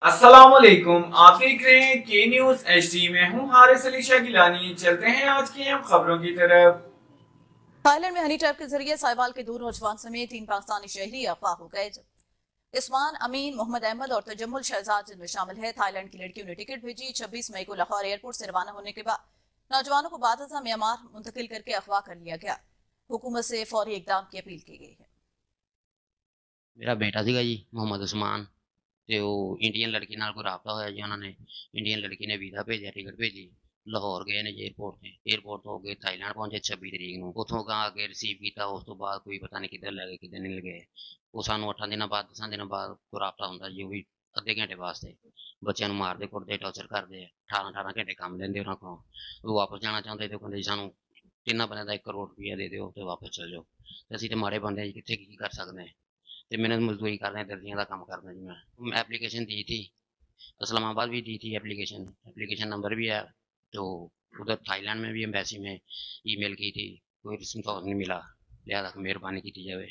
अस्सलामुअलैकुम, आप देख रहे हैं के न्यूज एचडी में हूं हारिस अली शाह गिलानी। चलते हैं आज की हम खबरों की तरफ। थाईलैंड में हनी ट्रैप के जरिए साहिवाल के 2 नौजवान समेत 3 पाकिस्तानी शहरी अगवा हो गए। इस्मान अमीन, मोहम्मद अहमद और तजम्मुल शहजाद जिनमें शामिल है। थाईलैंड की लड़कियों ने टिकट भेजी। 26 मई को लाहौर एयरपोर्ट से रवाना होने के बाद नौजवानों को बादशाह म्यांमार मुंतकिल करके अगवा कर लिया गया। हुकूमत से फौरी इकदाम की अपील की गई है। ਮੇਰਾ ਬੇਟਾ ਸੀਗਾ ਜੀ ਮੁਹੰਮਦ ਉਸਮਾਨ ਤੇ ਉਹ ਇੰਡੀਅਨ ਲੜਕੀ ਨਾਲ ਕੋਈ ਰਾਬਤਾ ਹੋਇਆ ਜੀ ਉਹਨਾਂ ਨੇ। ਇੰਡੀਅਨ ਲੜਕੀ ਨੇ ਵੀਜ਼ਾ ਭੇਜਿਆ, ਟਿਕਟ ਭੇਜੀ, ਲਾਹੌਰ ਗਏ ਨੇ ਜੀ ਏਅਰਪੋਰਟ ਤੇ। ਏਅਰਪੋਰਟ ਤੋਂ ਅੱਗੇ ਥਾਈਲੈਂਡ ਪਹੁੰਚੇ 26 ਤਰੀਕ ਨੂੰ। ਉੱਥੋਂ ਗਾਂ ਅੱਗੇ ਰਿਸੀਵ ਕੀਤਾ। ਉਸ ਤੋਂ ਬਾਅਦ ਕੋਈ ਪਤਾ ਨਹੀਂ ਕਿੱਧਰ ਲੈ ਗਏ ਕਿੱਧਰ ਨਹੀਂ ਲੈ ਗਏ। ਉਹ ਸਾਨੂੰ 8 ਦਿਨਾਂ ਬਾਅਦ 10 ਦਿਨਾਂ ਬਾਅਦ ਕੋਈ ਰਾਬਤਾ ਹੁੰਦਾ ਜੀ, ਉਹ ਵੀ ਅੱਧੇ ਘੰਟੇ ਵਾਸਤੇ। ਬੱਚਿਆਂ ਨੂੰ ਮਾਰਦੇ ਕੁੱਟਦੇ ਟੌਰਚਰ ਕਰਦੇ ਆ। 18 ਘੰਟੇ ਕੰਮ ਲੈਂਦੇ ਉਹਨਾਂ ਕੋਲੋਂ। ਉਹ ਵਾਪਸ ਜਾਣਾ ਚਾਹੁੰਦੇ ਤੇ ਉਹ ਕਹਿੰਦੇ ਜੀ ਸਾਨੂੰ ਤਿੰਨਾਂ ਬੰਦਿਆਂ ਦਾ 1 ਕਰੋੜ ਰੁਪਈਆ ਦੇ ਦਿਓ ਤੇ ਵਾਪਸ ਚਲ ਜਾਓ। ਤੇ ਅਸੀਂ ਤੇ ਮਾੜੇ ਬੰਦੇ ਹਾਂ ਜੀ, ਕਿੱਥੇ ਕੀ ਕਰ ਸਕਦੇ ਹਾਂ। ਤੇ मैंने मजदूरी कर रहे हैं, दर्जियों का काम कर रहे हैं जी। मैं एप्लीकेशन दी थी, इस्लामाबाद भी दी थी एप्लीकेशन। एप्लीकेशन नंबर भी है। तो उधर थाईलैंड में भी एम्बेसी में ईमेल की थी, कोई रिस्पॉन्स नहीं मिला। लिहाजा मेहरबानी की जाए।